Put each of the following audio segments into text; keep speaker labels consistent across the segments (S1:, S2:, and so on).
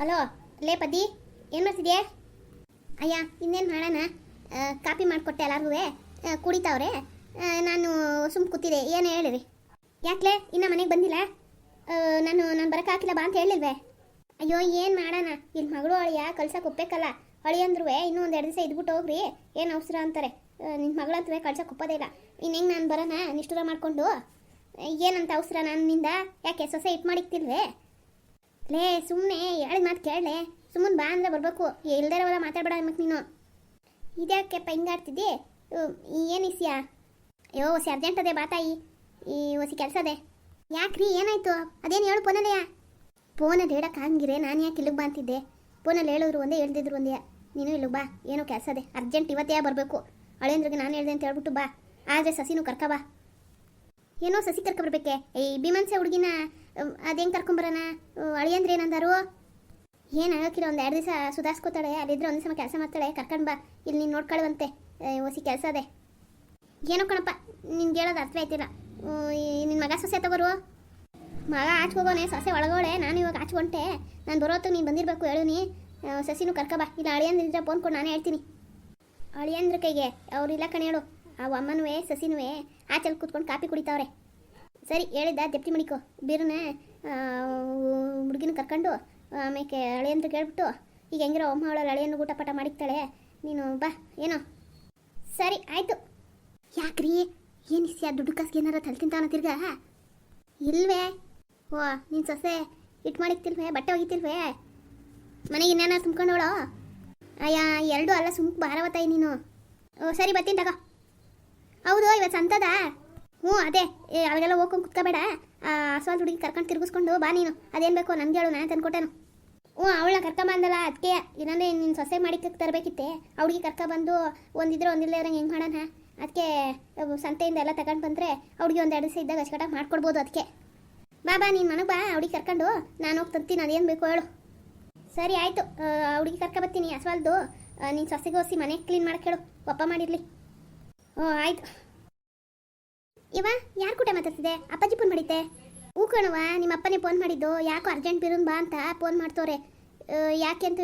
S1: Hello, ಲೇ ಪದ್ದಿ, ಏನು ಮಾಡ್ತಿದ್ಯಾ? ಅಯ್ಯ, ಇನ್ನೇನು ಮಾಡೋಣ, ಕಾಪಿ ಮಾಡಿಕೊಟ್ಟೆ ಎಲ್ಲರಿಗೂ, ಕುಡಿತಾವ್ರೆ. ನಾನು ಸುಮ್ಮ ಕೂತಿದ್ದೆ. ಏನು ಹೇಳಿರಿ? ಯಾಕ್ಲೆ ಇನ್ನು ಮನೆಗೆ ಬಂದಿಲ್ಲ? ನಾನು ಬರೋಕ್ಕಾಗಿಲ್ಲ ಬಾ ಅಂತ ಹೇಳಿಲ್ವೇ? ಅಯ್ಯೋ, ಏನು ಮಾಡೋಣ, ಇಲ್ಲಿ ಮಗಳು ಅಳಿಯ ಕಳ್ಸಕ್ಕೆ ಒಪ್ಪಬೇಕಲ್ಲ. ಅಳಿ ಅಂದ್ರೂ ಇನ್ನೂ ಒಂದು 2 ದಿವಸ ಇದ್ಬಿಟ್ಟು ಹೋಗ್ರಿ, ಏನು ಅವಸರ ಅಂತಾರೆ. ನಿನ್ನ ಮಗಳಂತವೇ ಕಳ್ಸಕ್ಕೆ ಒಪ್ಪೋದೇ ಇಲ್ಲ. ಇನ್ನು ಹೆಂಗೆ ನಾನು ಬರೋಣ ನಿಷ್ಠುರ ಮಾಡಿಕೊಂಡು? ಏನಂತ ಅವಸರ ನನ್ನಿಂದ? ಯಾಕೆ ಸೊಸೆ ಇಟ್ಟು ಮಾಡಿಕ್ತಿಲ್ವೇ? ಲೇ ಸುಮ್ಮನೆ ಹೇಳಿದ ಮಾತು ಕೇಳಲೆ, ಸುಮ್ಮನೆ ಬಾ ಅಂದರೆ ಬರಬೇಕು, ಇಲ್ದಿರೋವೆಲ್ಲ ಮಾತಾಡಬೇಡ ಮತ್ತೆ ನೀನು. ಇದ್ಯಾಕೆಪ್ಪ ಹಿಂಗಾಡ್ತಿದ್ದಿ? ಏನು ಇಸ್ಯಾ? ಅಯ್ಯೋ ಹೊಸಿ ಅರ್ಜೆಂಟ್ ಅದೇ ಬಾ ತಾಯಿ, ಈ ಹೊಸಿ ಕೆಲಸ ಅದೇ. ಯಾಕ್ರಿ ಏನಾಯ್ತು? ಅದೇನು ಹೇಳು ಫೋನಲ್ಲೇ. ಫೋನಲ್ಲಿ ಹೇಳೋಕ್ಕಾಗಿರೆ ನಾನು ಯಾಕೆ ಇಲ್ಲಿಗೆ ಬಾ ಅಂತಿದ್ದೆ? ಫೋನಲ್ಲಿ ಹೇಳಿದ್ರು ಒಂದೇ, ಹೇಳ್ದಿದ್ರು ಒಂದೇ. ನೀನು ಇಲ್ಲಿಗೆ ಬಾ, ಏನೋ ಕೆಲಸ ಅದೇ ಅರ್ಜೆಂಟ್, ಇವತ್ತೇ ಬರಬೇಕು. ಹಳೇಂದ್ರಿಗೆ ನಾನು ಹೇಳಿದೆ ಅಂತ ಹೇಳ್ಬಿಟ್ಟು ಬಾ. ಆದರೆ ಸಸಿನೂ ಕರ್ಕಬಾ. ಏನೋ ಸಸಿ ಕರ್ಕೊಬರ್ಬೇಕೆ? ಈ ಭೀಮನ್ಸೆ ಹುಡುಗಿನ ಅದೇನು ಕರ್ಕೊಂಬರೋಣ? ಅಳಿಯಂದ್ರೆ ಏನಂದಾರು? ಏನು ಆಗೋಕ್ಕಿಲ್ಲ, ಒಂದು 2 ದಿವಸ ಸುಧಾರಿಸ್ಕೋತಾಳೆ, ಅಲ್ಲಿದ್ರೆ ಒಂದು ದಿವಸ ಕೆಲಸ ಮಾಡ್ತಾಳೆ. ಕರ್ಕೊಂಡು ಬಾ, ಇಲ್ಲಿ ನೀನು ನೋಡ್ಕೊಳ್ಳುವಂತೆ. ಹೊಸಿ ಕೆಲಸ ಅದೇ. ಏನೋ ಕಣಪ್ಪ, ನಿನ್ಗೆ ಹೇಳೋದು ಅರ್ಥ ಆಯ್ತಿಲ್ಲ. ನಿನ್ನ ಮಗ ಸೊಸೆ ತಗೋರು. ಮಗ ಆಚ್ಕೋಗೋನೆ, ಸೊಸೆ ಒಳಗೋಳೆ. ನಾನು ಇವಾಗ ಆಚ್ಕೊಂಡೆ. ನಾನು ಬರೋತ್ತು ನೀನು ಬಂದಿರಬೇಕು. ಹೇಳು ನೀ ಸಸಿನೂ ಕರ್ಕಬಾ. ಇಲ್ಲ ಅಳಿಯಂದ್ರೆ ಫೋನ್ ಕೊಡು, ನಾನೇ ಹೇಳ್ತೀನಿ. ಅಳಿಯಂದ್ರ ಕೈಗೆ ಅವ್ರು ಇಲ್ಲ ಕಣೆ ಹೇಳು. ಆ ಅಮ್ಮನೂ ಸಸಿನೂ ಆಚೆಲ್ಲಿ ಕೂತ್ಕೊಂಡು ಕಾಪಿ ಕುಡಿತಾವ್ರೆ. ಸರಿ ಹೇಳಿದ್ದ, ಜಪ್ತಿ ಮಡಿಕೋ. ಬೀರನ್ನ ಹುಡುಗಿನ ಕರ್ಕೊಂಡು ಆಮೇಲೆ ಅಳಿಯಂದ್ರ ಕೇಳ್ಬಿಟ್ಟು, ಈಗ ಹೆಂಗಿರೋ ಅಮ್ಮ ಅವಳಲ್ಲಿ ಅಳಿಯನ್ನು ಊಟ ಪಟ ಮಾಡಿಕ್ತಾಳೆ, ನೀನು ಬಾ. ಏನೋ ಸರಿ ಆಯಿತು. ಯಾಕ್ರಿ ಏನು ಇಸ್ಯಾ? ದುಡ್ಡು ಕಾಸಿಗೆ ಏನಾರ ತಲೆ ತಿಂತಾವನ ತಿರ್ಗಾ? ಇಲ್ವೇ? ಓ, ನೀನು ಸೊಸೆ ಇಟ್ಟು ಮಾಡಿಕ್ತಿಲ್ವೇ? ಬಟ್ಟೆ ಒಗಿತಿಲ್ವೇ? ಮನೆಗೆ ಇನ್ನೇನಾರು ತುಂಬ್ಕೊಂಡವಳು? ಅಯ್ಯ, 2 ಅಲ್ಲ, ಸುಮ್ಕೆ ಬಾರವತ್ತಾಯಿ ನೀನು. ಓ ಸರಿ, ಬರ್ತೀನಿ ತಗೋ. ಹೌದು, ಇವತ್ತು ಸಂತದ? ಹ್ಞೂ ಅದೇ, ಅವಾಗೆಲ್ಲ ಹೋಗ್ಕೊಂಡು ಕುತ್ಕೋಬೇಡ. ಅಸ್ವಾಲ್ ಹುಡುಗಿ ಕರ್ಕೊಂಡು ತಿರುಗಿಸ್ಕೊಂಡು ಬಾ ನೀನು. ಅದೇನು ಬೇಕೋ ನನಗೆ ಹೇಳು, ನಾನು ತಂದ್ಕೊಟ್ಟೆನು. ಹ್ಞೂ, ಅವಳನ್ನ ಕರ್ಕೊಂಬಂದಲ್ಲ ಅದಕ್ಕೆ. ಇಲ್ಲಾಂದರೆ ನಿನ್ನ ಸೊಸೆ ಮಾಡಿಕ್ಕೆ ತರಬೇಕಿತ್ತೆ. ಅವಳಿಗೆ ಕರ್ಕೊಬಂದು ಒಂದಿದ್ರೆ ಒಂದಿಲ್ಲ ಇರಂಗೆ ಹೆಂಗೆ ಮಾಡೋಣ? ಅದಕ್ಕೆ ಸಂತೆಯಿಂದ ಎಲ್ಲ ತಗೊಂಡು ಬಂದರೆ ಅವ್ಳಿಗೆ ಒಂದು 2 ದಿವಸ ಇದ್ದಾಗ ಅಚ್ಚುಕಟ್ಟಾಗಿ ಮಾಡ್ಕೊಡ್ಬೋದು. ಅದಕ್ಕೆ ಬಾ ಬಾ, ನೀನು ಮನೆಗೆ ಬಾ. ಅವ್ಳಿಗೆ ಕರ್ಕೊಂಡು ನಾನು ಹೋಗಿ ತರ್ತೀನಿ. ಅದೇನು ಬೇಕು ಹೇಳು. ಸರಿ ಆಯಿತು, ಹುಡುಗಿ ಕರ್ಕೊಬರ್ತೀನಿ. ಅಸ್ವಾಲ್ದು ನೀನು ಸೊಸೆಗೆ ಹೋಸಿ ಮನೆ ಕ್ಲೀನ್ ಮಾಡಕ್ಕೆ ಹೇಳು, ಒಪ್ಪ ಮಾಡಿರಲಿ. ಓ ಆಯ್ತು. ಇವ ಯಾರು ಕೂಟ ಮಾತಾಡ್ತಿದೆ? ಅಪ್ಪಾಜಿ ಫೋನ್ ಮಾಡಿದ್ದೆ. ಹೂ ಕಣವ, ನಿಮ್ಮ ಅಪ್ಪನೇ ಫೋನ್ ಮಾಡಿದ್ದು. ಯಾಕೋ ಅರ್ಜೆಂಟ್ ಬಿರುನ್ ಬಾ ಅಂತ ಫೋನ್ ಮಾಡ್ತವ್ರೆ. ಯಾಕೆ ಅಂತ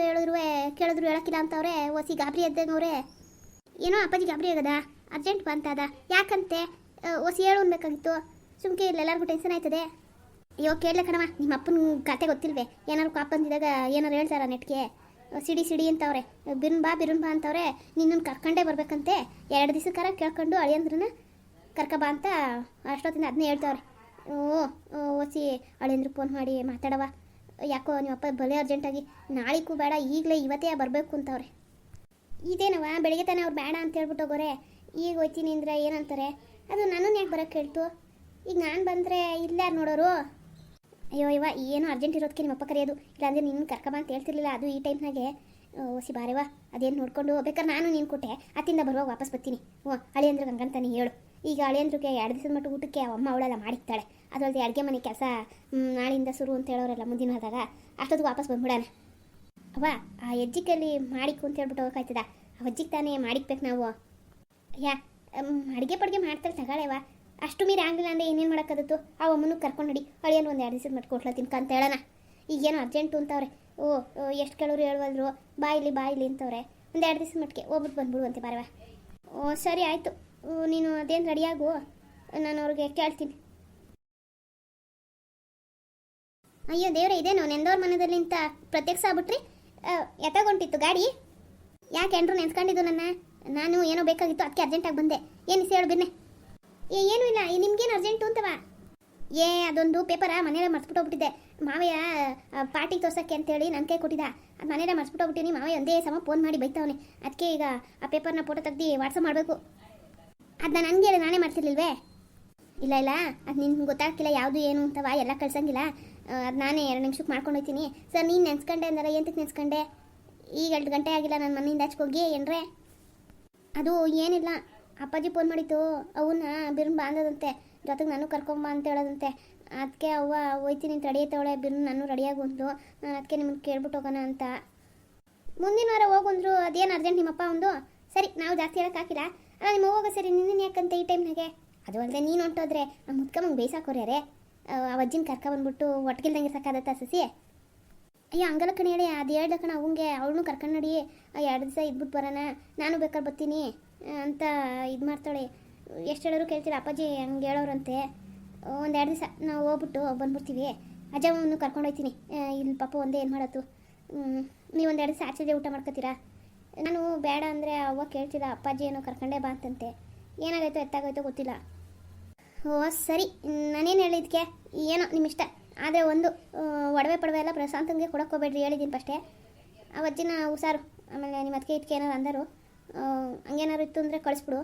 S1: ಕೇಳಿದ್ರು ಹೇಳೋಕ್ಕಿಲ್ಲ ಅಂತವ್ರೆ. ಹೊಸಿ ಗಾಬರಿ ಎದ್ದಂಗವ್ರೆ. ಏನೋ ಅಪ್ಪಾಜಿ ಗಾಬರಿ ಆಗದ, ಅರ್ಜೆಂಟ್ ಬಾ ಅಂತ ಅದ. ಯಾಕಂತೆ ಹೊಸಿ ಹೇಳು ಅನ್ಬೇಕಾಗಿತ್ತು. ಸುಮ್ಕೆ ಇಲ್ಲೆಲ್ಲರಿಗೂ ಟೆನ್ಷನ್ ಆಯ್ತದೆ. ಅಯ್ಯೋ ಕೇಳಲೆ ಕಣವ, ನಿಮ್ಮ ಅಪ್ಪನ ಕತೆ ಗೊತ್ತಿಲ್ವೇ? ಏನಾರು ಕಾಪ್ ಬಂದಿದಾಗ ಏನಾರು ಹೇಳ್ತಾರ ನೆಟ್ಗೆ? ಸಿಡಿ ಅಂತವ್ರೆ. ಬಿರುನ್ ಬಾ ಅಂತವ್ರೆ. ನಿನ್ನನ್ನು ಕರ್ಕೊಂಡೇ ಬರ್ಬೇಕಂತೆ. 2 ದಿವಸಕ್ಕಾರ ಕೇಳ್ಕೊಂಡು ಅಳಿಯಂದ್ರನ್ನ ಕರ್ಕಬಾ ಅಂತ ಅಷ್ಟೊತ್ತಿಂದ ಅದನ್ನೇ ಹೇಳ್ತಾವ್ರೆ. ಓಸಿ ಅಳಿಯಂದ್ರೆ ಫೋನ್ ಮಾಡಿ ಮಾತಾಡವ. ಯಾಕೋ ನಿಮ್ಮಪ್ಪ ಭಲೆ ಅರ್ಜೆಂಟಾಗಿ ನಾಳಿಗೂ ಬೇಡ, ಈಗಲೇ ಇವತ್ತೇ ಬರಬೇಕು ಅಂತವ್ರೆ. ಇದೇನವ ಬೆಳಿಗ್ಗೆ ತಾನೇ ಅವ್ರು ಬೇಡ ಅಂತ ಹೇಳ್ಬಿಟ್ಟು ಹೋಗೋರೆ. ಈಗ ಹೋಯ್ತೀನಿ ಅಂದರೆ ಏನಂತಾರೆ? ಅದು ನನ್ನನ್ನು ಯಾಕೆ ಬರೋಕ್ಕೆ ಹೇಳ್ತು? ಈಗ ನಾನು ಬಂದರೆ ಇಲ್ಲಾರು ನೋಡೋರು? ಅಯ್ಯೋ ಇವ, ಏನೋ ಅರ್ಜೆಂಟ್ ಇರೋದಕ್ಕೆ ನಿಮ್ಮಪ್ಪ ಕರೆಯೋದು. ಇಲ್ಲಾಂದರೆ ನಿನ್ನ ಕರ್ಕಬಾ ಅಂತ ಹೇಳ್ತಿರ್ಲಿಲ್ಲ. ಅದು ಈ ಟೈಮ್ನಾಗೆ ಹೊಸಿ ಬಾರೇವ. ಅದೇನು ನೋಡ್ಕೊಂಡು ಬೇಕಾದ್ರೆ ನಾನು ನೀನು ಕೊಟ್ಟೆ ಅತ್ತಿಂದ ಬರುವಾಗ ವಾಪಸ್ ಬರ್ತೀನಿ. ಅಳಿಯಂದ್ರಿಗೆ ಹಂಗಂತಾನೆ ಹೇಳು. ಈಗ ಅಳಿಯಂದ್ರಿಗೆ 2 ದಿವಸದ ಮಟ್ಟ ಊಟಕ್ಕೆ ಅಮ್ಮ ಅವಳೆಲ್ಲ ಮಾಡಿಕ್ತಾಳೆ. ಅದಲ್ಲದೆ ಅಡುಗೆ ಮನೆ ಕೆಲಸ ನಾಳಿಂದ ಶುರು ಅಂತ ಹೇಳೋರೆಲ್ಲ ಮುಂದಿನ ಹೋದಾಗ ಅಷ್ಟೊತ್ತಿಗೆ ವಾಪಸ್ ಬಂದ್ಬಿಡೋಣ. ಅವ್ವ, ಆ ಅಜ್ಜಿಕಲ್ಲಿ ಮಾಡಿಕ್ಕು ಅಂತ ಹೇಳ್ಬಿಟ್ಟು ಹೋಗೋಕ್ಕಾಯ್ತದ? ಆ ಅಜ್ಜಿಗೆ ತಾನೇ ಮಾಡಿಕ್ಬೇಕು ನಾವು. ಅಡುಗೆ ಪಡ್ಗೆ ಮಾಡ್ತಾಳೆ ತಗೊಳ್ಳೆವ. ಅಷ್ಟು ಮೀರಿ ಆಗಲಿಲ್ಲ ಅಂದರೆ ಏನೇನು ಮಾಡೋಕ್ಕದ್ದು? ಆ ಅಮ್ಮನೂ ಕರ್ಕೊಂಡು ನಡಿ, ಅಳಿಯನ್ನು ಒಂದು 2 ದಿವಸದ ಮಟ್ಟ ಕೊಟ್ಲ ತಿನ್ಕಂತ ಹೇಳೋಣ. ಈಗೇನೋ ಅರ್ಜೆಂಟು ಅಂತವ್ರೆ. ಎಷ್ಟು ಕೇಳೋರು ಹೇಳುವಲ್ರು, ಬಾ ಇಲ್ಲಿ ಅಂತವ್ರೆ. ಒಂದು 2 ದಿವಸದ ಮಟ್ಟಿಗೆ ಹೋಗ್ಬಿಟ್ಟು ಬಂದ್ಬಿಡುವಂತೆ ಬಾರವ. ಸರಿ ಆಯಿತು, ನೀನು ಅದೇನು ರೆಡಿಯಾಗು, ನಾನು ಅವ್ರಿಗೆ ಕೇಳ್ತೀನಿ. ಅಯ್ಯೋ ದೇವ್ರೆ, ಇದೇನೋ ನೆಂದವ್ರ ಮನೆಯಲ್ಲಿ ಇಂಥ ಪ್ರತ್ಯಕ್ಷ ಆಗ್ಬಿಟ್ರಿ. ಎತ್ತಾಗೊಂಟಿತ್ತು ಗಾಡಿ. ಯಾಕೆ ಎಂಡ್ರು ನೆನ್ಸ್ಕೊಂಡಿದ್ದು ನಾನು ಏನೋ ಬೇಕಾಗಿತ್ತು, ಅದಕ್ಕೆ ಅರ್ಜೆಂಟಾಗಿ ಬಂದೆ. ಏನು ಹೇಳು ಬಿನ್ನೆ. ಏನೂ ಇಲ್ಲ, ನಿಮ್ಗೇನು ಅರ್ಜೆಂಟು ಅಂತವ? ಅದೊಂದು ಪೇಪರ ಮನೇಲೆ ಮರ್ಸ್ಬಿಟ್ಟೋಗ್ಬಿಟ್ಟಿದ್ದೆ. ಮಾವಯ್ಯ ಪಾರ್ಟಿಗೆ ತೋರ್ಸೋಕ್ಕೆ ಅಂತೇಳಿ ನನ್ನ ಕೈ ಕೊಟ್ಟಿದ್ದ. ಅದು ಮನೇಲೆ ಮರ್ಸ್ಬಿಟ್ಟೋಗ್ಬಿಟ್ಟಿನಿ. ಮಾವಯ್ಯ ಒಂದೇ ಸಮ ಫೋನ್ ಮಾಡಿ ಬೈತಾವನೆ. ಅದಕ್ಕೆ ಈಗ ಆ ಪೇಪರ್ನ ಫೋಟೋ ತೆಗ್ದು ವಾಟ್ಸಪ್ ಮಾಡಬೇಕು. ಅದನ್ನ ನನಗೆ ಹೇಳಿ ನಾನೇ ಮಾಡ್ತಿರ್ಲಿಲ್ವೇ? ಇಲ್ಲ ಅದು ನಿನ್ಗೆ ಗೊತ್ತಾಗ್ತಿಲ್ಲ ಯಾವುದು ಏನು ಅಂತವ, ಎಲ್ಲ ಕಳ್ಸಂಗಿಲ್ಲ. ಅದು ನಾನೇ 2 ನಿಮಿಷಕ್ಕೆ ಮಾಡ್ಕೊಂಡು ಹೋಗ್ತೀನಿ. ಸರ್ ನೀನು ನೆನ್ಸ್ಕೊಂಡೆ ಅಂದ್ರೆ ಎಂತಕ್ಕೆ ನೆನ್ಸ್ಕೊಂಡೆ? ಈಗ 2 ಗಂಟೆ ಆಗಿಲ್ಲ, ನಾನು ಮನೆಯಿಂದ ಹಚ್ಕೋಗಿ ಏನ್ರೆ? ಅದು ಏನಿಲ್ಲ, ಅಪ್ಪಾಜಿ ಫೋನ್ ಮಾಡಿತ್ತು. ಅವನ್ನ ಬಿರುನ್ ಬಾಂದದಂತೆ, ಜೊತೆಗೆ ನಾನು ಕರ್ಕೊಂಬ ಅಂತ ಹೇಳೋದಂತೆ. ಅದಕ್ಕೆ ಅವ್ವ ಹೋಯ್ತೀನಿ ಅಂತ ರೆಡಿ ಐತವಳೆ. ಬಿರುನ್ ನಾನು ರೆಡಿಯಾಗಿ ಬಂದು, ನಾನು ಅದಕ್ಕೆ ನಿಮ್ಮನ್ನು ಕೇಳ್ಬಿಟ್ಟು ಹೋಗೋಣ ಅಂತ. ಮುಂದಿನ ವಾರ ಹೋಗಂದ್ರು. ಅದೇನು ಅರ್ಜೆಂಟ್ ನಿಮ್ಮಪ್ಪ ಒಂದು? ಸರಿ, ನಾವು ಜಾಸ್ತಿ ಹೇಳೋಕ್ಕಾಗಿಲ್ಲ. ಅಲ್ಲ ನಿಮ್ಮ ಹೋಗೋ ಸರಿ, ನಿನ್ನ ಯಾಕಂತ ಈ ಟೈಮ್ನಾಗೆ? ಅದು ಅಲ್ಲದೆ ನೀನು ಹೊಂಟೋದ್ರೆ ಆ ಮುದ್ಕಮ್ಮಂಗೆ ಬೇಯಿಸಾಕೋರ್ಯಾರೆ. ಆ ಅಜ್ಜಿನ ಕರ್ಕೊಬಂದ್ಬಿಟ್ಟು ಒಟ್ಟಿಗಿಲ್ದಂಗೆ ಸಾಕಾದತ್ತ ಸಸಿ. ಅಯ್ಯೋ ಹಂಗಲ್ಲ ಕಣಿ ಹೇಳಿ ಅದು ಹೇಳ್ದ ಕಣ ಅವಂಗೆ ಅವಳನ್ನೂ ಕರ್ಕೊಂಡು ನಡಿ 2 ದಿವಸ ಇದ್ಬಿಟ್ಟು ಬರೋಣ, ನಾನು ಬೇಕಾದ್ರೆ ಬರ್ತೀನಿ ಅಂತ ಇದು ಮಾಡ್ತಾಳೆ. ಎಷ್ಟು ಹೇಳಿದ್ರು ಕೇಳ್ತೀರ, ಅಪ್ಪಾಜಿ ಹಂಗೆ ಹೇಳೋರಂತೆ. 1-2 ದಿವಸ ನಾವು ಹೋಗ್ಬಿಟ್ಟು ಬಂದ್ಬಿಡ್ತೀವಿ, ಅಜ್ಜವನ್ನು ಕರ್ಕೊಂಡು ಹೋಗ್ತೀನಿ. ಇಲ್ಲಿ ಪಾಪ ಒಂದೇ ಏನು ಮಾಡೋದು, ನೀವು 1-2 ದಿವಸ ಆಚೆಗೆ ಊಟ ಮಾಡ್ಕೊತೀರಾ? ನಾನು ಬೇಡ ಅಂದರೆ ಅವ್ವ ಕೇಳ್ತಿಲ್ಲ, ಅಪ್ಪಾಜಿ ಏನೋ ಕರ್ಕೊಂಡೇ ಬಾ ಅಂತಂತೆ. ಏನಾಗೈತೋ ಎತ್ತಾಗೋಯ್ತೋ ಗೊತ್ತಿಲ್ಲ. ಓ ಸರಿ, ನಾನೇನು ಹೇಳಿದ್ಕೆ ಏನೋ ನಿಮ್ಮ ಇಷ್ಟ. ಆದರೆ ಒಂದು ಒಡವೆ ಪಡವೆ ಎಲ್ಲ ಪ್ರಶಾಂತಂಗೆ ಕೊಡೋಕೆ ಹೋಗ್ಬೇಡ್ರಿ, ಹೇಳಿದ್ದೀನಿ ಫಸ್ಟೇ. ಆ ಅಜ್ಜಿನ ಹುಷಾರು. ಆಮೇಲೆ ನಿಮ್ಮ ಅದಕ್ಕೆ ಇದಕ್ಕೆ ಏನಾರು ಅಂದರು, ಹಂಗೇನಾರು ಇತ್ತು ಅಂದರೆ ಕಳಿಸ್ಬಿಡು,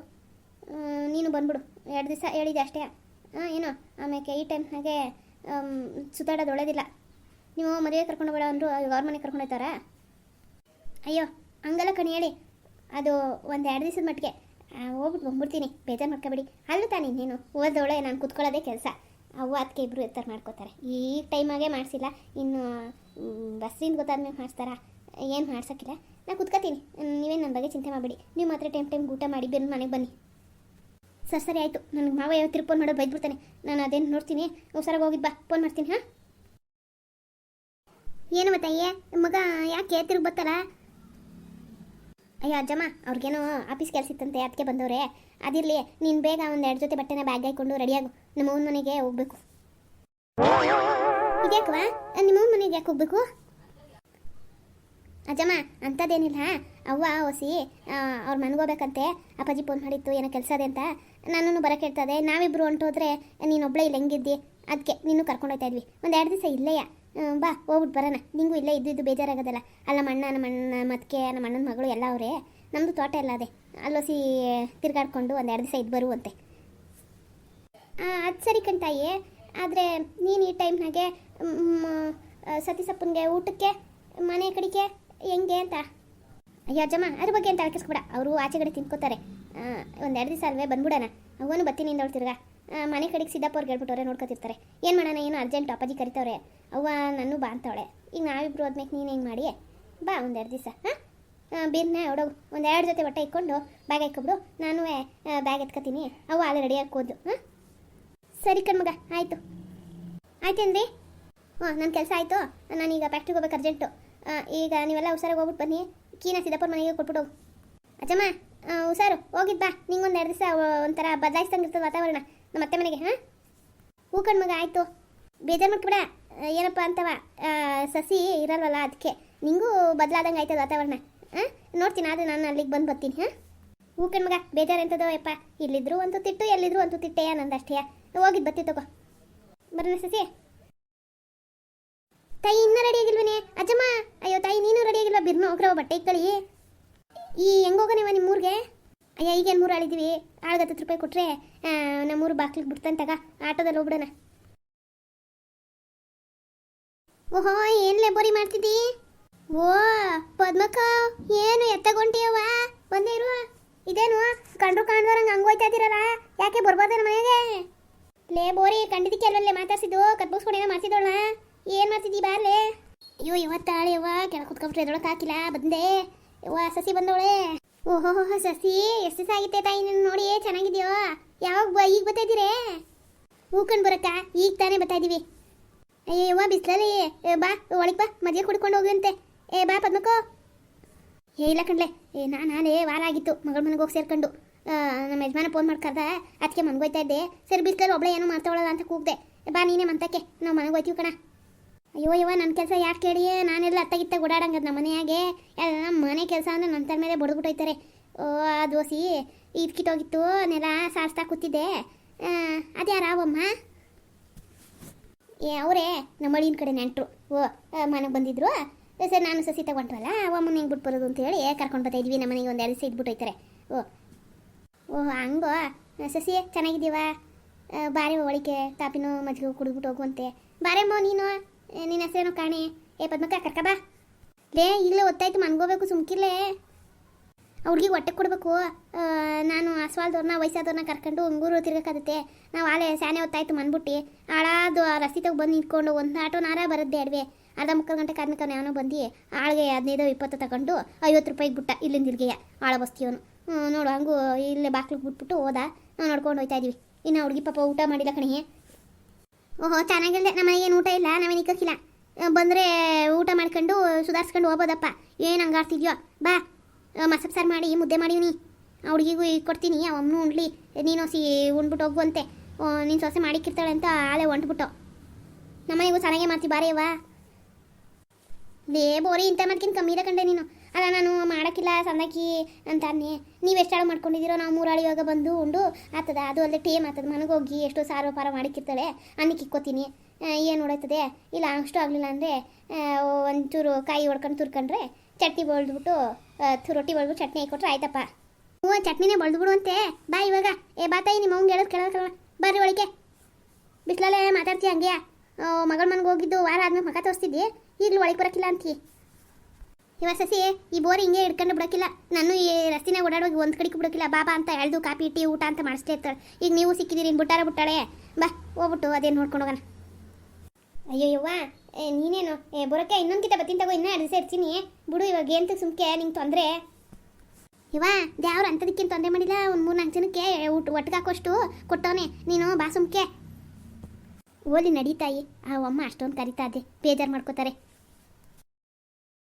S1: ನೀನು ಬಂದ್ಬಿಡು. 2 ದಿವಸ ಹೇಳಿದೆ ಅಷ್ಟೇ. ಏನೋ ಆಮೇಲೆ ಈ ಟೈಮ್ನಾಗೆ ಸುತ್ತಾಡೋದು ಒಳ್ಳೇದಿಲ್ಲ. ನೀವು ಮದುವೆ ಕರ್ಕೊಂಡು ಹೋಗಬೇಡ ಅಂದರು, ಅವ್ರ ಮನೆಗೆ ಕರ್ಕೊಂಡು ಹೋಗ್ತಾರಾ? ಅಯ್ಯೋ ಹಂಗಲ್ಲ ಕಣಿ ಹೇಳಿ, ಅದು 1-2 ದಿವಸದ ಮಟ್ಟಿಗೆ ಹೋಗ್ಬಿಟ್ಟು ಬಂದ್ಬಿಡ್ತೀನಿ, ಬೇಜಾರು ಮಾಡ್ಕೊಬೇಡಿ. ಅಲ್ಲೂ ತಾನೇ ಇನ್ನೇನು ಓದೋಳೆ, ನಾನು ಕೂತ್ಕೊಳ್ಳೋದೇ ಕೆಲಸ. ಅವ್ವ ಅದಕ್ಕೆ ಇಬ್ಬರು ಎತ್ತರ ಮಾಡ್ಕೋತಾರೆ. ಈ ಟೈಮಾಗೆ ಮಾಡಿಸಿಲ್ಲ, ಇನ್ನು ಬಸ್ಸಿಂದ ಗೊತ್ತಾದ್ಮೇಲೆ ಮಾಡಿಸ್ತಾರಾ? ಏನು ಮಾಡ್ಸೋಕ್ಕಿಲ್ಲ, ನಾನು ಕೂತ್ಕೋತೀನಿ. ನೀವೇನು ನನ್ನ ಬಗ್ಗೆ ಚಿಂತೆ ಮಾಡಬೇಡಿ. ನೀವು ಮಾತ್ರ ಟೈಮ್ ಊಟ ಮಾಡಿ ಬಂದು ಮನೆಗೆ ಬನ್ನಿ. ಸರಿ ಆಯಿತು. ನನಗೆ ಮಾವ ಯಾವ ತಿರುಗಿ ಫೋನ್ ಮಾಡೋದು ಬೈದ್ಬಿಡ್ತಾನೆ. ನಾನು ಅದೇನು ನೋಡ್ತೀನಿ, ಹುಷಾರಾಗಿ ಹೋಗಿದ್ದು ಬಾ, ಫೋನ್ ಮಾಡ್ತೀನಿ. ಹಾಂ ಏನು ಮತ್ತಯ್ಯ ಮಗ ಯಾಕೆ ತಿರುಗಿ ಬರ್ತಾರ? ಅಯ್ಯೋ ಅಜ್ಜಮ್ಮ ಅವ್ರಿಗೇನೋ ಆಫೀಸ್ ಕೆಲಸ ಇತ್ತಂತೆ, ಅದಕ್ಕೆ ಬಂದವ್ರೆ. ಅದಿರಲಿ, ನೀನು ಬೇಗ 1-2 ಜೊತೆ ಬಟ್ಟೆನ ಬ್ಯಾಗ್ ಹಾಕ್ಕೊಂಡು ರೆಡಿಯಾಗು, ನಮ್ಮ ಅವ್ನ ಮನೆಗೆ ಹೋಗ್ಬೇಕು. ಇದ್ಯಾಕವ ನಿಮ್ಮ ಅವ್ನ ಮನೆಗೆ ಯಾಕೆ ಹೋಗ್ಬೇಕು? ಅಜ್ಜಮ್ಮ ಅಂಥದ್ದೇನಿಲ್ಲ, ಅವ್ವ ಹೊಸಿ ಅವ್ರ ಮನೆಗೆ ಹೋಗ್ಬೇಕಂತೆ. ಅಪ್ಪಾಜಿ ಫೋನ್ ಮಾಡಿತ್ತು ಏನೋ ಕೆಲಸ ಅದೇ ಅಂತ, ನನ್ನನ್ನು ಬರೋಕೆ ಹೇಳ್ತದೆ. ನಾವಿಬ್ಬರು ಹೊಂಟೋದ್ರೆ ನೀನೊಬ್ಬಳೇ ಇಲ್ಲಿ ಹೆಂಗಿದ್ದಿ, ಅದಕ್ಕೆ ನೀನು ಕರ್ಕೊಂಡು ಹೋಗ್ತಾ ಇದ್ವಿ. 1-2 ದಿವಸ ಇಲ್ಲೇಯ, ಬಾ ಹೋಗ್ಬಿಟ್ಟು ಬರೋಣ. ನಿಂಗೂ ಇಲ್ಲೇ ಇದ್ದು ಬೇಜಾರಾಗೋದಲ್ಲ. ಅಲ್ಲ ನಮ್ಮ ಅಣ್ಣ ಮತ್ಕೆ ನಮ್ಮ ಅಣ್ಣನ ಮಗಳು ಎಲ್ಲ ಅವರೇ, ನಮ್ಮದು ತೋಟ ಎಲ್ಲ ಅದೇ, ಅಲ್ಲೋಸಿ ತಿರ್ಗಾಡ್ಕೊಂಡು 1-2 ದಿವಸ ಇದ್ದು ಬರುವಂತೆ. ಅದು ಸರಿ ಕಣ್ತಾಯಿ. ಆದರೆ ನೀನು ಈ ಟೈಮ್ನಾಗೆ ಸತಿಸಪ್ಪನಿಗೆ ಊಟಕ್ಕೆ ಮನೆ ಕಡೆಗೆ ಹೆಂಗೆ ಅಂತ? ಅಯ್ಯೋ ಅಜ್ಜಮ್ಮ ಅದ್ರ ಬಗ್ಗೆ ಅಂತ ಅಳಕಿಸ್ಕೊಬೇಡ, ಅವರು ಆಚೆ ಕಡೆ ತಿನ್ಕೋತಾರೆ. 1-2 ದಿವಸ ಅಲ್ವೇ ಬಂದ್ಬಿಡೋಣ. ಅವನು ಬರ್ತೀನಿ ಇಂದವಳು ತಿರ್ಗಾ ಮನೆ ಕಡೆಗೆ ಸಿದ್ದಪ್ಪವ್ರಿಗೆ ಹೇಳ್ಬಿಟ್ಟವ್ರೆ, ನೋಡ್ಕೊತಿರ್ತಾರೆ. ಏನು ಮಾಡೋಣ, ಏನೋ ಅರ್ಜೆಂಟ್ ಅಪ್ಪಾಜಿ ಕರಿತವ್ರೆ. ಅವ್ವ ನಾನು ಬಾ ಅಂತವಳೆ. ಈಗ ನಾವಿಬ್ರು ಹೋದ್ಮೇಲೆ ನೀನು ಹೆಂಗೆ ಮಾಡಿ ಬಾ 1-2 ದಿವಸ. ಬೀರ್ನೆ ಹೊಡೋಗು, 1-2 ಜೊತೆ ಬಟ್ಟೆ ಇಟ್ಕೊಂಡು ಬ್ಯಾಗ್ ಹಾಕೊಬಿಡು, ನಾನು ಬ್ಯಾಗ್ ಎತ್ಕೊತೀನಿ. ಅವ್ವ ಅಲ್ಲಿ ರೆಡಿ ಹಾಕೋದು. ಸರಿ ಕಣ್ಮಗ, ಆಯಿತು ಆಯ್ತೇನ್ರಿ? ನನ್ನ ಕೆಲಸ ಆಯಿತು, ನಾನೀಗ ಫ್ಯಾಕ್ಟ್ರಿಗೆ ಹೋಗ್ಬೇಕು ಅರ್ಜೆಂಟು. ಈಗ ನೀವೆಲ್ಲ ಹುಷಾರಾಗಿ ಹೋಗ್ಬಿಟ್ಟು ಬನ್ನಿ. ಕೀನ ಸಿದ್ದಪ್ಪನ ಮನೆಗೆ ಕೊಟ್ಬಿಟ್ಟು ಹೋಗು. ಅಜ್ಜಮ್ಮ ಹುಷಾರು, ಹೋಗಿದ್ದು ಬಾ. ನಿಂಗೆ 1-2 ದಿವಸ ಒಂಥರ ಬದಲಾಯಿಸ್ದಂಗೆ ಇರ್ತದೆ ವಾತಾವರಣ ನಮ್ಮ ಅತ್ತೆ ಮನೆಗೆ. ಹೂ ಕಣ್ಮಗ ಆಯಿತು, ಬೇಜಾರು ಮಾಡ್ಕೊಬೇಡ. ಏನಪ್ಪ ಅಂತವ ಸಸಿ ಇರಲ್ವಲ್ಲ, ಅದಕ್ಕೆ ನಿಂಗೂ ಬದಲಾದಂಗೆ ಆಯ್ತದ ವಾತಾವರಣ. ನೋಡ್ತೀನಿ, ಆದರೆ ನಾನು ಅಲ್ಲಿಗೆ ಬಂದು ಬರ್ತೀನಿ. ಹೂ ಕಣ್ಮಗ ಬೇಜಾರು ಎಂತದೋ ಯಪ್ಪ, ಇಲ್ಲಿದ್ರು ಒಂದು ತಿಟ್ಟು, ಎಲ್ಲಿದ್ರು ಒಂದು ತಿಟ್ಟೆಯ ನಂದಷ್ಟೇಯ. ಹೋಗಿದ್ದು ಬರ್ತೀವಿ ತಗೋ. ಬರೋಣ ಸಸಿ. ತಾಯಿ ಇನ್ನೂ ರೆಡಿ ಆಗಿಲ್ವನೇ? ಅಜ್ಜಮ್ಮ ಅಯ್ಯೋ ತಾಯಿ ನೀನು ರೆಡಿ ಆಗಿಲ್ವ? ಬಿರ್ನು ಹೋಗ್ರವ ಬಟ್ಟೆ ಇಕ್ಕಳಿ. ಈ ಹೆಂಗೋಗನೇವ ನಿಮ್ಮೂರಿಗೆ? ಅಯ್ಯ ಈಗೇನು 3 ಆಳಿದ್ದೀವಿ, ಆಳ್ಗೆ 10 ರೂಪಾಯಿ ಕೊಟ್ಟರೆ ನಮ್ಮೂರು ಬಾಕ್ಲಿಗೆ ಬಿಡ್ತಾನೆ ತಗ, ಆಟೋದಲ್ಲಿ ಹೋಗ್ಬಿಡೋಣ. ಓಹೋ ಏನ್ಲೇ ಬೋರಿ ಮಾಡ್ತಿದ್ದಿ? ಓ ಪದ್ಮಕ್ಕ ಏನು ಎತ್ತಗೊಂಟಿಯವ್ವ, ಬಂದೇ ಇರುವ. ಇದೇನು ಕಂಡ್ರು ಕಾಣ್ದವ್ರಂಗೆ ಹಂಗೋಯ್ತಾ ಇದ್ದೀರಲ್ಲ, ಯಾಕೆ ಬರ್ಬೋದ ನಮ್ಮ ಮನೆಗೆ? ಲೇ ಬೋರಿ ಕಂಡಿದ್ದಕ್ಕೆ ಅಲ್ವಲ್ಲೇ ಮಾತಾಡ್ಸಿದ್ದು, ಕತ್ಬೂಸ್ಕೊಂಡೇನೋ ಮಾಡ್ತಿದ್ದೋಳ. ಏನು ಮಾಡ್ತಿದ್ದಿ ಬಾರ್ಲೆ? ಅಯ್ಯೋ ಇವತ್ತಾಳೆ ಯವ್ವ, ಕೆಳ ಕುತ್ಕೊಂಡ್ರೆ ಎದೊಳಕ್ಕೆ ಹಾಕಿಲ್ಲ, ಬಂದೆ ಯವ್ವ. ಸಸಿ ಬಂದವಳೆ. ಓಹೋ ಸಸಿ ಎಷ್ಟು ದಿವಸ ಆಗಿತ್ತೆ ತಾಯಿ ನೀನು ನೋಡಿ, ಚೆನ್ನಾಗಿದ್ಯೋ? ಯಾವಾಗ ಈಗ ಬರ್ತಾ ಇದ್ದೀರೇ? ಹೂಕಂಡು ಬರಕ್ಕ ಈಗ ತಾನೇ ಬರ್ತಾ ಇದ್ದೀವಿ. ಅಯ್ಯವ್ವ ಬಿಸ್ಲಲ್ಲಿ ಬಾ ಒಳಗೆ ಬಾ, ಮದುವೆ ಕುಡ್ಕೊಂಡು ಹೋಗುವಂತೆ. ಬಾ ಪದ್ಮಕ್ಕೋ. ಇಲ್ಲ ಕಣ್ಲೆ, ನಾನೇ ವಾರ ಆಗಿತ್ತು ಮಗಳ ಮನೆಗೆ ಹೋಗಿ ಸೇರ್ಕೊಂಡು. ನಮ್ಮ ಯಜಮಾನ ಫೋನ್ ಮಾಡ್ಕರ್ದ, ಅದಕ್ಕೆ ಮನ್ಗೋಯ್ತಾ ಇದ್ದೆ. ಸರಿ ಬಿಸ್ಲಲ್ಲಿ ಒಬ್ಬಳೆ ಏನೋ ಮಾಡ್ತಾವಳಲ್ಲ ಅಂತ ಕೂಗ್ದೆ. ಬಾ ನೀನೇ ಮಂತಕ್ಕೆ, ನಾವು ಮನೆಗೆ ಹೋಯ್ತೀವಿ ಕಣ. ಅಯ್ಯೋ ಯವ್ವ ನನ್ನ ಕೆಲಸ ಯಾಕೆ ಕೇಳಿ, ನಾನೆಲ್ಲ ಅತ್ತಾಗಿತ್ತ ಓಡಾಡಂಗದು ನಮ್ಮ ಮನೆಯಾಗೆ. ನಮ್ಮ ಮನೆ ಕೆಲಸ ಅಂದರೆ ನನ್ನ ತಲೆ ಮೇಲೆ ಬಡ್ದ್ಬಿಟ್ಟೋಯ್ತಾರೆ. ಆ ದೋಸೆ ಇಟ್ಕಿಟ್ಟೋಗಿತ್ತು, ನೆಲ ಸಾರಿಸ್ತಾ ಕೂತಿದ್ದೆ. ಅದ್ಯಾರಾವಮ್ಮ? ಅವರೇ ನಮ್ಮ ಅಳಿನ ಕಡೆ ನೆಂಟರು. ಮನೆಗೆ ಬಂದಿದ್ರು. ಸರಿ ನಾನು ಸಸಿ ತಗೊಂಡ್ರಲ್ಲ, ಅವಮ್ಮನ ಹೆಂಗೆ ಬಿಟ್ಟು ಬರೋದು ಅಂತೇಳಿ ಕರ್ಕೊಂಡು ಬರ್ತಾ ಇದ್ವಿ. ನಮ್ಮ ಮನೆಗೆ 1-2 ದಿವಸ ಇದ್ಬಿಟ್ಟೋಯ್ತಾರೆ. ಓಹ್ ಹಂಗೋ ಸಸಿ ಚೆನ್ನಾಗಿದ್ದೀವ? ಬಾರಿ ಒಳಿಕೆ ಕಾಪಿನೋ ಮಜ್ಜಿಗೆ ಕುಡಿದ್ಬಿಟ್ಟು ಹೋಗುವಂತೆ. ಬಾರೆಮ್ಮೋ ನೀನು, ನಿನ್ನ ಹೆಸರೇನೋ ಕಾಣೆ. ಪದ್ಮಕ್ಕ ಕರ್ಕ ಬಾ. ಲೇ ಇಲ್ಲೇ ಒತ್ತಾಯ್ತು ಮನ್ಗೋಬೇಕು, ಸುಮ್ಕಿರ್ಲೇ. ಅವ್ರಿಗೆ ಹೊಟ್ಟೆ ಕೊಡಬೇಕು. ನಾನು ಅಸ್ವಾಲ್ದವ್ರನ್ನ ವಯಸ್ಸಾದವ್ರನ್ನ ಕರ್ಕೊಂಡು ಉಂಗೂರು ತಿರ್ಗಕ್ಕಾಗುತ್ತೆ. ನಾವು ಆಳೆ ಸ್ಯಾನೆ ಹೊತ್ತಾಯ್ತು ಮನ್ಬಿಟ್ಟು ಆಳಾದು ರಸ್ತೆ ತಗೊ ಬಂದು ನಿಂತ್ಕೊಂಡು ಒಂದು ಆಟೋನಾರ ಬರದ್ದೆ ಅಡ್ವೆ. 1/4 ಗಂಟೆ ಕಾರ್ಮಿಕನ ಯಾವನೋ ಬಂದು ಆಳಿಗೆ 15-20 ತಗೊಂಡು 50 ರೂಪಾಯಿಗೆ ಬಿಟ್ಟ ಇಲ್ಲಿಂದ ಇಲ್ಲಿಗೆಯ ಆಳ ಬಸ್ತಿಯವನು. ನೋಡು ಹಂಗೂ ಇಲ್ಲೇ ಬಾಕ್ಲಿಗೆ ಬಿಟ್ಬಿಟ್ಟು ಹೋದ. ನಾವು ನೋಡ್ಕೊಂಡು ಹೋಗ್ತಾ ಇದ್ವಿ. ಇನ್ನು ಹುಡುಗಿ ಪಾಪ ಊಟ ಮಾಡಿಲ್ಲ ಕಣಿ. ಓಹೋ ಚೆನ್ನಾಗಿಲ್ದೆ, ನಮ್ಮ ಮನೆಗೇನು ಊಟ ಇಲ್ಲ, ನಾವೇನು ಇಕ್ಕಿಲ್ಲ. ಬಂದರೆ ಊಟ ಮಾಡ್ಕೊಂಡು ಸುಧಾರಿಸ್ಕೊಂಡು ಹೋಗ್ಬೋದಪ್ಪ. ಏನು ಹಂಗಾಡ್ತಿದ್ಯೋ ಬಾ. ಮಸಪ್ ಸಾರು ಮಾಡಿ ಮುದ್ದೆ ಮಾಡೀನಿ, ಆ ಹುಡುಗಿಗೂ ಕೊಡ್ತೀನಿ, ಅವನು ಉಣ್ಲಿ, ನೀನು ಉಣ್ಬಿಟ್ಟು ಹೋಗುವಂತೆ. ನೀನು ಸೊಸೆ ಮಾಡಿಕ್ಕಿರ್ತಾಳೆ ಅಂತ ಆಳೆ ಹೊಂಟ್ಬಿಟ್ಟು. ನಮ್ಮನೆಗೂ ಚೆನ್ನಾಗೇ ಮಾಡ್ತೀವಿ ಬಾರೇವಾ. ಬೋರಿ ಇಂಥ ಮಾಡ್ಕಿಂತ ಕಮ್ಮಿ ಕಂಡೆ ನೀನು. ಅಲ್ಲ ನಾನು ಮಾಡೋಕ್ಕಿಲ್ಲ ಸಂದಾಕಿ ಅಂತಾನೆ, ನೀವು ಎಷ್ಟಾಳು ಮಾಡ್ಕೊಂಡಿದ್ದೀರೋ, ನಾವು ಮೂರಾಳು ಇವಾಗ ಬಂದು ಉಂಡು ಆಗ್ತದ. ಅದು ಅಲ್ಲದೆ ಟೇಮ್ ಆಗ್ತದೆ, ಮನಗೋಗಿ ಎಷ್ಟು ಸಾರು ಪಾರ ಮಾಡಿಕ್ಕಿರ್ತಾಳೆ, ಅನ್ನಕ್ಕೆ ಇಕ್ಕೋತೀನಿ. ಏನು ನೋಡಾಯ್ತದೆ. ಇಲ್ಲ ಅಷ್ಟು ಆಗಲಿಲ್ಲ ಅಂದರೆ ಒಂಚೂರು ಕಾಯಿ ಹೊಡ್ಕೊಂಡು ತುರ್ಕೊಂಡ್ರೆ ಚಟ್ನಿ ಬಳ್ದ್ಬಿಟ್ಟು ರೊಟ್ಟಿ ಬಳ್ದ್ಬಿಟ್ಟು ಚಟ್ನಿ ಹಾಕೊಟ್ರೆ ಆಯ್ತಪ್ಪ. ಹ್ಞೂ ಚಟ್ನಿನೇ ಬಳ್ದ್ಬಿಡುವಂತೆ. ಬಾ ಇವಾಗ. ಬಾತಾಯಿ ನಿಮ್ಮ ಅವ್ಗೆ ಹೇಳೋದು ಕೇಳೋಕ್ಕಲ್ಲ. ಬರ್ರಿ ಒಳಗೆ. ಬಿಸ್ಲಲ್ಲೇ ಮಾತಾಡ್ತೀಯ ಹಂಗೆ. ಮಗಳ ಮನೆಗೆ ಹೋಗಿದ್ದು ವಾರ ಆದ್ಮೇಲೆ ಮಗ ತೋರಿಸ್ತಿದ್ದೆ, ಈಗಲೂ ಒಳಗೆ ಬರೋಕ್ಕಿಲ್ಲ ಅಂತೀವಿ. ಇವಾಗ ಸಸಿ ಈ ಬೋರ್ ಹಿಂಗೆ ಹಿಡ್ಕೊಂಡು ಬಿಡೋಕ್ಕಿಲ್ಲ. ನಾನು ಈ ರಸ್ತಿನಾಗ ಓಡಾಡುವಾಗ ಒಂದು ಕಡೆಗೆ ಬಿಡೋಕ್ಕಿಲ್ಲ. ಬಾಬಾ ಅಂತ ಎಳ್ದು ಕಾಪಿ ಟೀ ಊಟ ಅಂತ ಮಾಡಿಸ್ತೇ ಇರ್ತಾಳೆ. ಈಗ ನೀವು ಸಿಕ್ಕಿದ್ದೀರಿ, ಬಿಟ್ಟಾಳೆ. ಬಾ ಹೋಗ್ಬಿಟ್ಟು ಅದೇನು ನೋಡ್ಕೊಂಡು ಹೋಗೋಣ. ಅಯ್ಯೋ ಯವ್ವ, ನೀನೇನು ಬರೋಕ್ಕೆ ಇನ್ನೊಂದು ಕಿತ ಬತ್ತೀನಿ ತಗೋ, ಇನ್ನೂ 2 ದಿವಸ ಇರ್ತೀನಿ ಬಿಡು. ಇವಾಗ ಏನು ಸುಮ್ಕೆ ನಿಂಗೆ ತೊಂದರೆ ಇವ ದ್ಯಾವ್ರು ಅಂಥದಕ್ಕೇನು ತೊಂದರೆ ಮಾಡಿಲ್ಲ. ಒಂದು 3-4 ಜನಕ್ಕೆ ಒಟ್ಟಿಗೆ ಹಾಕೋಷ್ಟು ಕೊಟ್ಟವನೆ. ನೀನು ಬಾ ಸುಮ್ಕೆ. ಓಲಿ ನಡೀತಾಯಿ. ಆ ಅಮ್ಮ ಅಷ್ಟೊಂದು ಕರಿತಾ ಅದೇ ಬೇಜಾರು ಮಾಡ್ಕೋತಾರೆ.